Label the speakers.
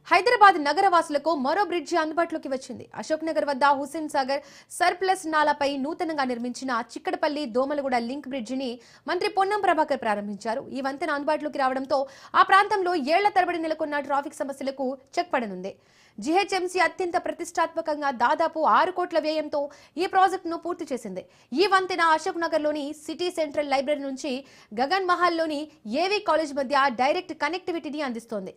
Speaker 1: హైదరాబాద్ నగరవాసులకు మరో బ్రిడ్జి అందుబాటులోకి వచ్చింది. అశోక్ నగర్ వద్ద హుస్సేన్ సాగర్ సర్ప్లస్ నాలాపై నూతనంగా నిర్మించిన చిక్కడపల్లి దోమలగూడ లింక్ బ్రిడ్జిని మంత్రి పొన్నం ప్రభాకర్ ప్రారంభించారు. ఈ వంతెన అందుబాటులోకి రావడంతో ఆ ప్రాంతంలో ఏళ్ల తరబడి నెలకొన్న ట్రాఫిక్ సమస్యలకు చెక్ పడనుంది. జీహెచ్ఎంసీ అత్యంత ప్రతిష్టాత్మకంగా దాదాపు 6 కోట్ల వ్యయంతో ఈ ప్రాజెక్టును పూర్తి చేసింది. ఈ వంతెన అశోక్ నగర్లోని సిటీ సెంట్రల్ లైబ్రరీ నుంచి గగన్ మహల్లోని ఏవీ కాలేజ్ మధ్య డైరెక్ట్ కనెక్టివిటీని అందిస్తోంది.